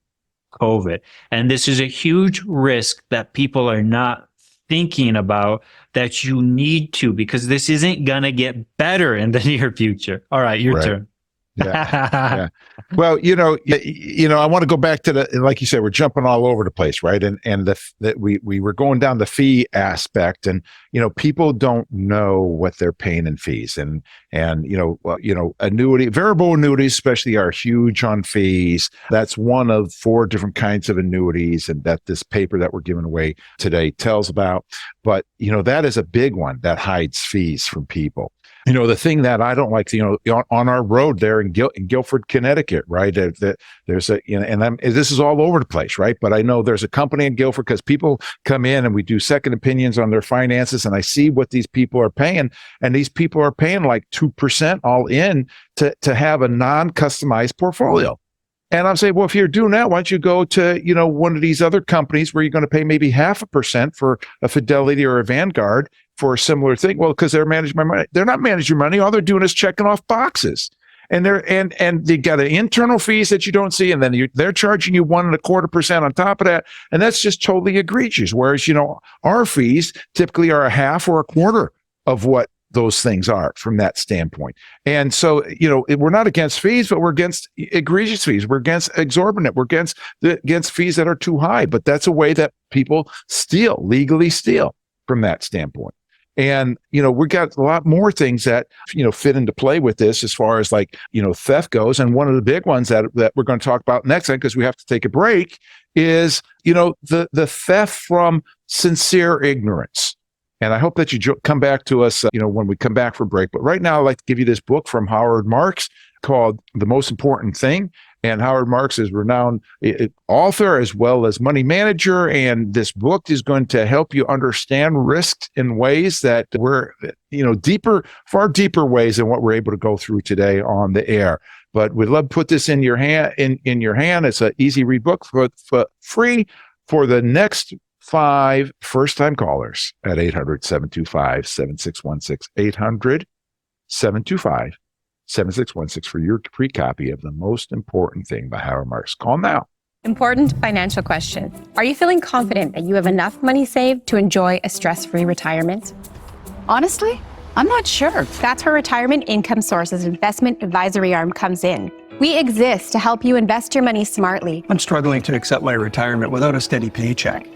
COVID. And this is a huge risk that people are not thinking about, that you need to, because this isn't going to get better in the near future. All right, your turn. Yeah. Well, I want to go back to like you said, we're jumping all over the place, right? And we were going down the fee aspect, and people don't know what they're paying in fees, and variable annuities especially are huge on fees. That's one of 4 different kinds of annuities, and that this paper that we're giving away today tells about. But that is a big one that hides fees from people. The thing that I don't like, on our road there in Guilford, Connecticut, right? There's this is all over the place, right? But I know there's a company in Guilford, because people come in and we do second opinions on their finances, and I see what these people are paying, and these people are paying like 2% all in to have a non-customized portfolio. And I'm saying, well, if you're doing that, why don't you go to, one of these other companies where you're going to pay maybe 0.5% for a Fidelity or a Vanguard for a similar thing? Well, because they're managing my money. They're not managing money. All they're doing is checking off boxes. And they got an internal fees that you don't see, and then they're charging you 1.25% on top of that, and that's just totally egregious. Whereas our fees typically are 1/2 or 1/4 of what those things are from that standpoint. And so, we're not against fees, but we're against egregious fees. We're against exorbitant. We're against fees that are too high. But that's a way that people legally steal from that standpoint. And, we got a lot more things that, fit into play with this as far as theft goes. And one of the big ones that we're going to talk about next time, because we have to take a break, is, the theft from sincere ignorance. And I hope that you come back to us, when we come back for break. But right now, I'd like to give you this book from Howard Marks called The Most Important Thing. And Howard Marks is renowned author as well as money manager. And this book is going to help you understand risk in ways that were, far deeper ways than what we're able to go through today on the air. But we'd love to put this in your hand. In your hand, it's an easy read book for free for the next 5 first-time callers at 800-725-7616, 800-725-7616 for your free copy of The Most Important Thing by Howard Marks. Call now. Important financial question. Are you feeling confident that you have enough money saved to enjoy a stress-free retirement? Honestly, I'm not sure. That's where Retirement Income Sources investment advisory arm comes in. We exist to help you invest your money smartly. I'm struggling to accept my retirement without a steady paycheck.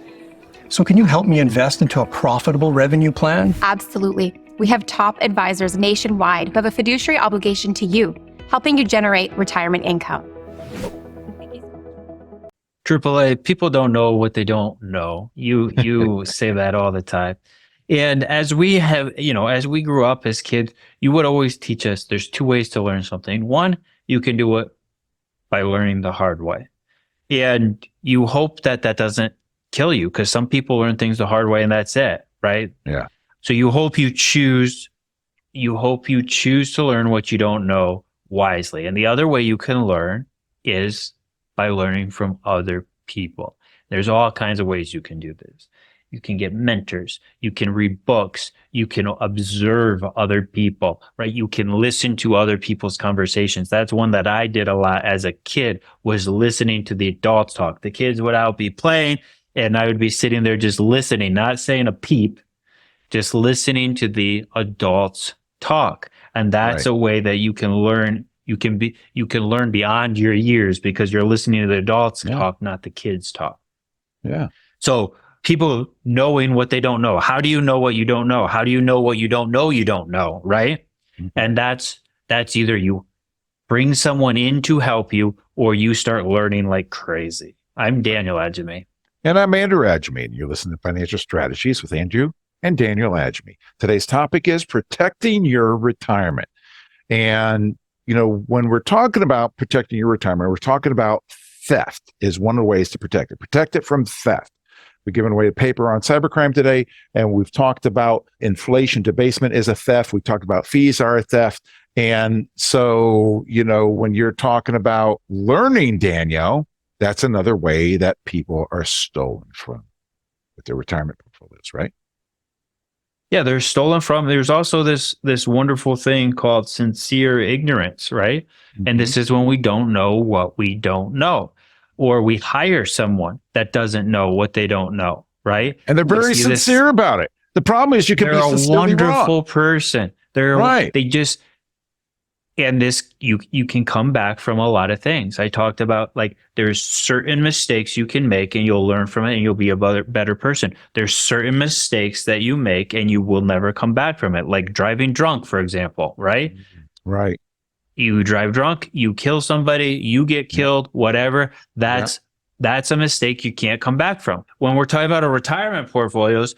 So can you help me invest into a profitable revenue plan? Absolutely. We have top advisors nationwide who have a fiduciary obligation to you, helping you generate retirement income. AAA, people don't know what they don't know. You say that all the time. And as we grew up as kids, you would always teach us there's 2 ways to learn something. One, you can do it by learning the hard way. And you hope that doesn't kill you, because some people learn things the hard way and that's it, right? Yeah. So you hope you choose to learn what you don't know wisely. And the other way you can learn is by learning from other people. There's all kinds of ways you can do this. You can get mentors, you can read books, you can observe other people, right? You can listen to other people's conversations. That's one that I did a lot as a kid, was listening to the adults talk. The kids would out be playing, and I would be sitting there just listening, not saying a peep, just listening to the adults talk. And that's a way that you can learn. You can learn beyond your years, because you're listening to the adults talk, not the kids talk. Yeah. So people knowing what they don't know. How do you know what you don't know? How do you know what you don't know, right? Mm-hmm. And that's either you bring someone in to help you, or you start learning like crazy. I'm Daniel Agemy. And I'm Andrew Agemy, and you're listening to Financial Strategies with Andrew and Daniel Agemy. Today's topic is protecting your retirement. And, when we're talking about protecting your retirement, we're talking about theft is one of the ways to protect it. Protect it from theft. We've given away a paper on cybercrime today, and we've talked about inflation debasement is a theft. We talked about fees are a theft. And so, when you're talking about learning, Daniel, that's another way that people are stolen from with their retirement portfolios, right? Yeah, they're stolen from. There's also this wonderful thing called sincere ignorance, right? Mm-hmm. And this is when we don't know what we don't know, or we hire someone that doesn't know what they don't know, right? And they're very sincere about it. The problem is you can be sincerely wrong. They're a wonderful person. They're right. And this, you can come back from a lot of things. I talked about, like, there's certain mistakes you can make and you'll learn from it and you'll be a better person. There's certain mistakes that you make and you will never come back from it, like driving drunk, for example, right? Right. You drive drunk, you kill somebody, you get killed, whatever. That's a mistake you can't come back from. When we're talking about a retirement portfolios,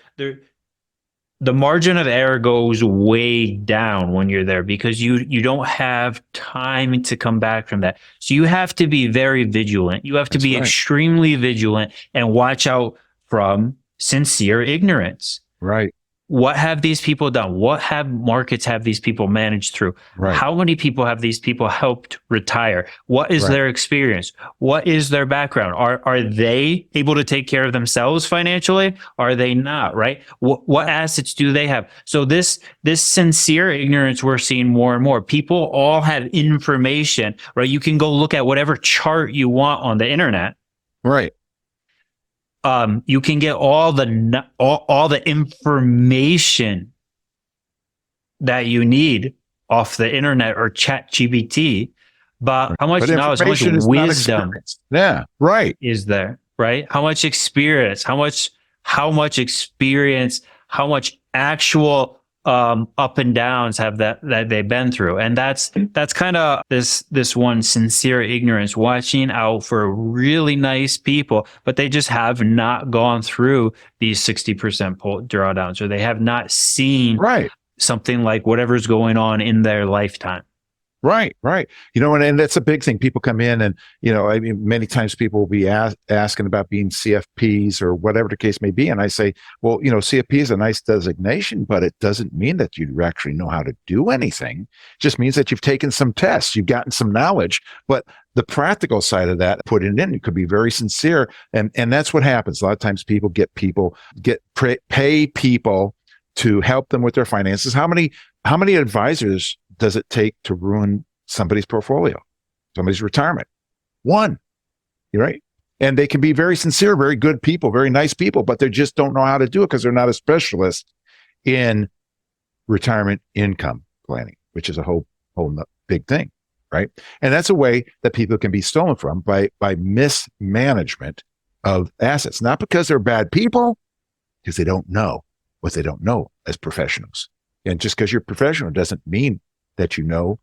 the margin of error goes way down when you're there because you don't have time to come back from that. So you have to be very vigilant. You have to be extremely vigilant and watch out from sincere ignorance. Right. What have these people done? What markets have these people managed through? Right. How many people have these people helped retire? What is their experience? What is their background? Are they able to take care of themselves financially? Are they not, right? What assets do they have? So this sincere ignorance we're seeing more and more. People all have information, right? You can go look at whatever chart you want on the internet. Right. You can get all the information that you need off the internet or ChatGPT, but how much knowledge, how much wisdom, is there, right? How much experience, how much experience, how much actual up and downs have that they've been through. And that's kind of this one, sincere ignorance, watching out for really nice people, but they just have not gone through these 60% drawdowns, or they have not seen something like whatever's going on in their lifetime. Right. And that's a big thing. People come in and, I mean, many times people will be asking about being CFPs or whatever the case may be. And I say, well, CFP is a nice designation, but it doesn't mean that you actually know how to do anything. It just means that you've taken some tests, you've gotten some knowledge, but the practical side of that, put it in, you could be very sincere. And that's what happens. A lot of times people pay people to help them with their finances. How many advisors does it take to ruin somebody's portfolio, somebody's retirement? One, right? And they can be very sincere, very good people, very nice people, but they just don't know how to do it because they're not a specialist in retirement income planning, which is a whole big thing, right? And that's a way that people can be stolen from by mismanagement of assets, not because they're bad people, because they don't know what they don't know as professionals. And just because you're a professional doesn't mean that you know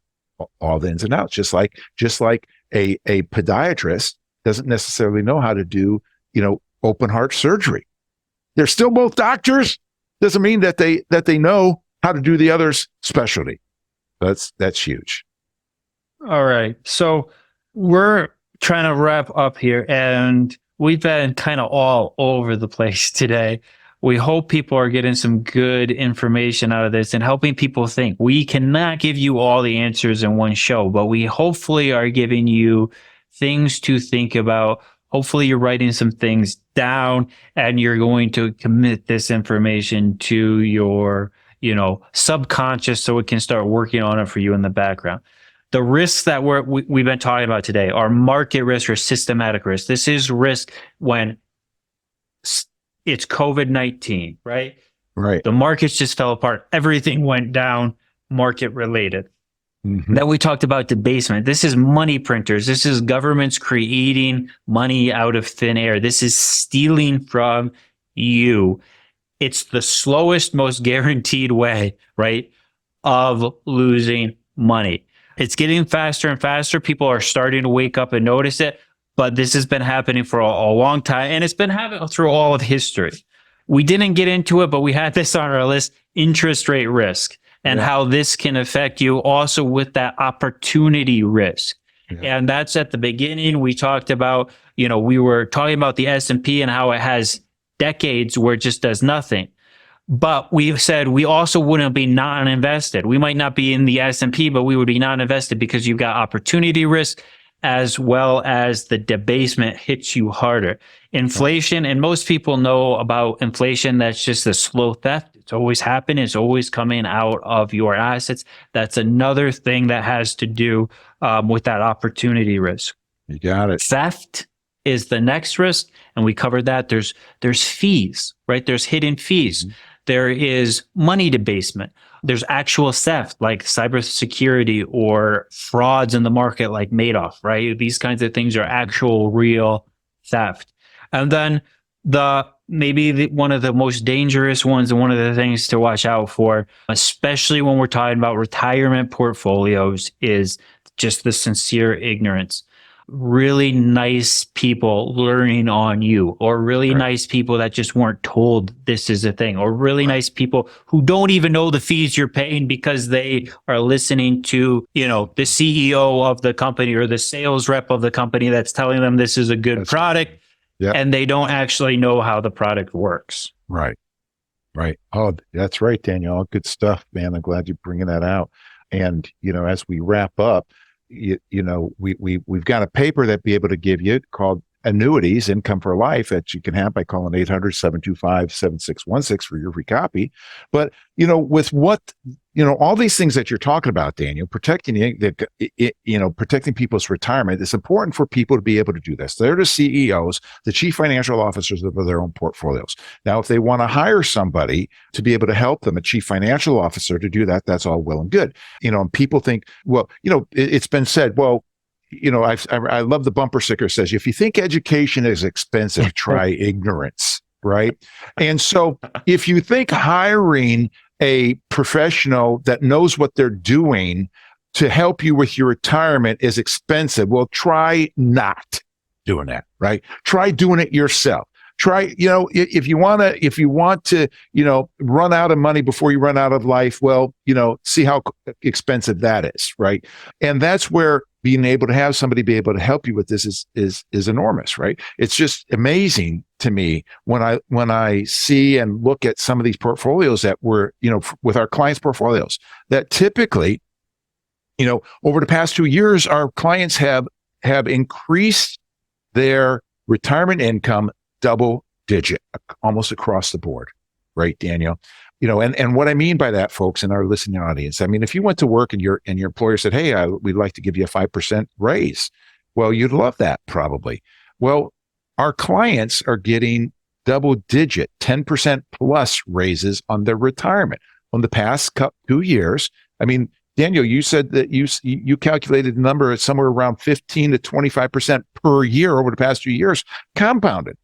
all the ins and outs. Just like a podiatrist doesn't necessarily know how to do, open heart surgery. They're still both doctors. Doesn't mean that they know how to do the other's specialty. That's huge. All right. So we're trying to wrap up here, and we've been kind of all over the place today. We hope people are getting some good information out of this and helping people think. We cannot give you all the answers in one show, but we hopefully are giving you things to think about. Hopefully you're writing some things down and you're going to commit this information to your, subconscious so it can start working on it for you in the background. The risks that we've been talking about today are market risk or systematic risk. This is risk when it's COVID-19, right? Right. The markets just fell apart. Everything went down, market related. Mm-hmm. Then we talked about debasement. This is money printers. This is governments creating money out of thin air. This is stealing from you. It's the slowest, most guaranteed way, right, of losing money. It's getting faster and faster. People are starting to wake up and notice it. But this has been happening for a long time, and it's been happening through all of history. We didn't get into it, but we had this on our list, interest rate risk, and how this can affect you also with that opportunity risk. Yeah. And that's at the beginning. We talked about, we were talking about the S&P and how it has decades where it just does nothing. But we've said we also wouldn't be non-invested. We might not be in the S&P, but we would be non-invested because you've got opportunity risk, as well as the debasement hits you harder. Inflation, and most people know about inflation, that's just a slow theft. It's always happening. It's always coming out of your assets. That's another thing that has to do with that opportunity risk. You got it. Theft is the next risk, and we covered that. There's fees, right? There's hidden fees. Mm-hmm. There is money debasement. There's actual theft like cybersecurity or frauds in the market like Madoff, right? These kinds of things are actual real theft. And then one of the most dangerous ones and one of the things to watch out for, especially when we're talking about retirement portfolios, is just the sincere ignorance. Really nice people learning on you, or really nice people that just weren't told this is a thing, or really nice people who don't even know the fees you're paying because they are listening to, the CEO of the company or the sales rep of the company that's telling them this is a good product. Yep. And they don't actually know how the product works. Right. Oh, that's right, Daniel. Good stuff, man. I'm glad you're bringing that out. And, as we wrap up, we've got a paper that be able to give you called Annuities, Income for Life, that you can have by calling 800-725-7616 for your free copy. But, with all these things that you're talking about, Daniel, protecting people's retirement, it's important for people to be able to do this. They're the CEOs, the chief financial officers of their own portfolios. Now, if they want to hire somebody to be able to help them, a chief financial officer to do that, that's all well and good. And people think, well, it's been said, well, I love the bumper sticker says, if you think education is expensive, try ignorance, right? And so if you think hiring a professional that knows what they're doing to help you with your retirement is expensive, well, try not doing that, right? Try doing it yourself. Try, if you want to, run out of money before you run out of life, well, see how expensive that is, right? And that's where being able to have somebody be able to help you with this is enormous, right? It's just amazing to me when I see and look at some of these portfolios that we're, with our clients' portfolios, that typically, over the past 2 years, our clients have increased their retirement income double digit, almost across the board, right, Daniel? And what I mean by that, folks, in our listening audience, I mean, if you went to work and your employer said, hey, we'd like to give you a 5% raise, well, you'd love that probably. Well, our clients are getting double digit 10% plus raises on their retirement on the past 2 years. I mean, Daniel, you said that you calculated the number at somewhere around 15 to 25% per year over the past few years, compounded.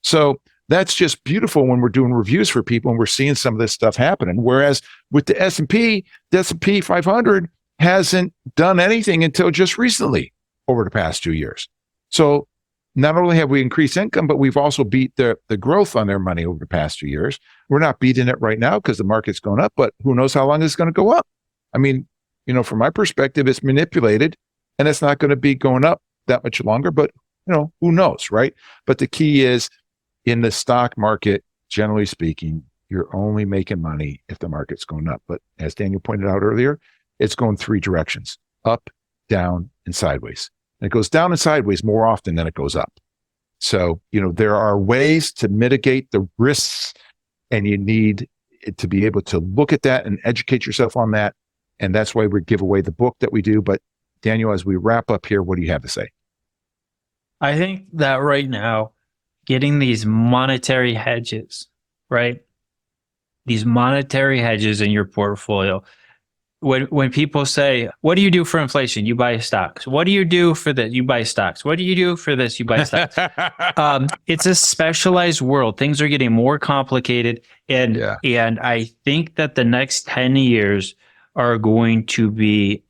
So that's just beautiful when we're doing reviews for people and we're seeing some of this stuff happening. Whereas with the S&P 500 hasn't done anything until just recently over the past 2 years. So not only have we increased income, but we've also beat the growth on their money over the past 2 years. We're not beating it right now because the market's going up, but who knows how long it's going to go up. I mean, from my perspective, it's manipulated and it's not going to be going up that much longer, but who knows, right? But the key is in the stock market, generally speaking, you're only making money if the market's going up. But as Daniel pointed out earlier, it's going 3 directions: up, down, and sideways. And it goes down and sideways more often than it goes up. So, there are ways to mitigate the risks, and you need to be able to look at that and educate yourself on that. And that's why we give away the book that we do. But Daniel, as we wrap up here, what do you have to say? I think that right now, getting these monetary hedges, right? These monetary hedges in your portfolio. When people say, what do you do for inflation? You buy stocks. What do you do for that? You buy stocks. What do you do for this? You buy stocks. It's a specialized world. Things are getting more complicated. And I think that the next 10 years are going to be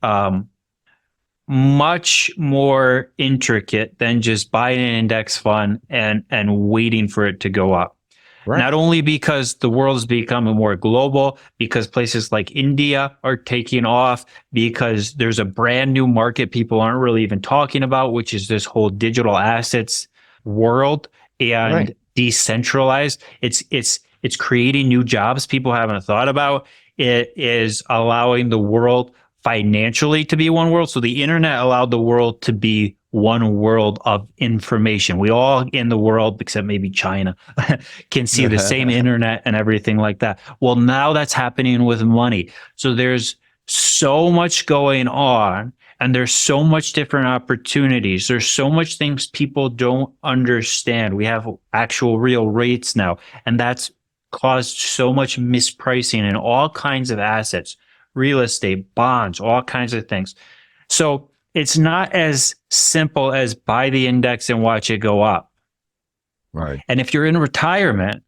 much more intricate than just buying an index fund and waiting for it to go up. Right. Not only because the world is becoming more global, because places like India are taking off, because there's a brand new market people aren't really even talking about, which is this whole digital assets world and decentralized. It's creating new jobs people haven't thought about. It is allowing the world financially to be one world. So the internet allowed the world to be one world of information. We all in the world, except maybe China, can see the same internet and everything like that. Well, now that's happening with money. So there's so much going on and there's so much different opportunities. There's so much things people don't understand. We have actual real rates now, and that's caused so much mispricing in all kinds of assets, real estate, bonds, all kinds of things. So it's not as simple as buy the index and watch it go up. Right. And if you're in retirement,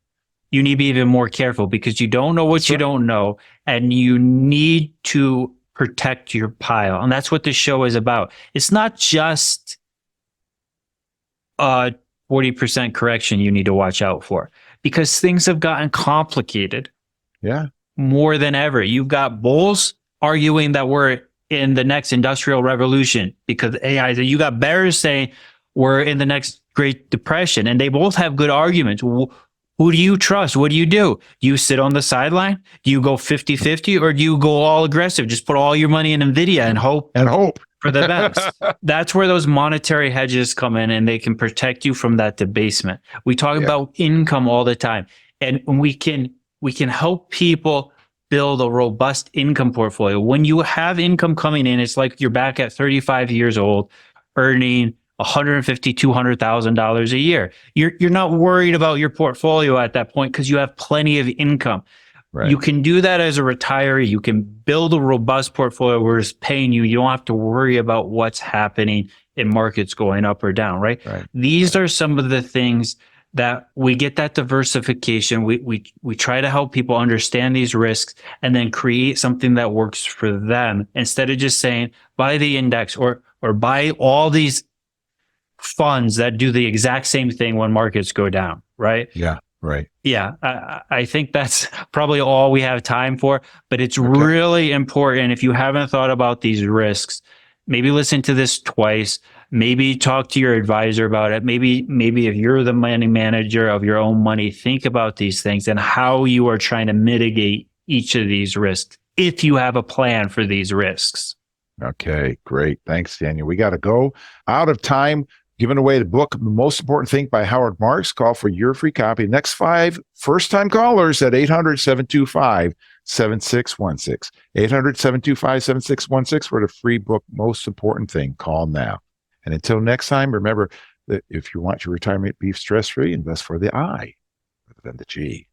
you need to be even more careful because you don't know what you don't know, and you need to protect your pile. And that's what this show is about. It's not just a 40% correction you need to watch out for, because things have gotten complicated. Yeah. More than ever. You've got bulls arguing that we're in the next industrial revolution because AI. You got bears saying we're in the next Great Depression, and they both have good arguments. Who do you trust? What do? You sit on the sideline? Do you go 50-50, or do you go all aggressive? Just put all your money in NVIDIA and hope for the best. That's where those monetary hedges come in, and they can protect you from that debasement. We talk about income all the time, and we can help people build a robust income portfolio. When you have income coming in, it's like you're back at 35 years old, earning $150,000, $200,000 a year. You're not worried about your portfolio at that point because you have plenty of income. Right. You can do that as a retiree. You can build a robust portfolio where it's paying you. You don't have to worry about what's happening in markets going up or down, right? These are some of the things that we get that diversification. We try to help people understand these risks and then create something that works for them instead of just saying buy the index or buy all these funds that do the exact same thing when markets go down, right? Yeah, right. Yeah, I think that's probably all we have time for, but it's really important. If you haven't thought about these risks, maybe listen to this twice, maybe talk to your advisor about it. Maybe if you're the money manager of your own money, think about these things and how you are trying to mitigate each of these risks if you have a plan for these risks. Okay, great. Thanks, Daniel. We got to go out of time. Giving away the book, The Most Important Thing by Howard Marks. Call for your free copy. Next 5 first-time callers at 800-725-7616. 800-725-7616 for the free book, Most Important Thing. Call now. And until next time, remember that if you want your retirement be stress-free, invest for the I rather than the G.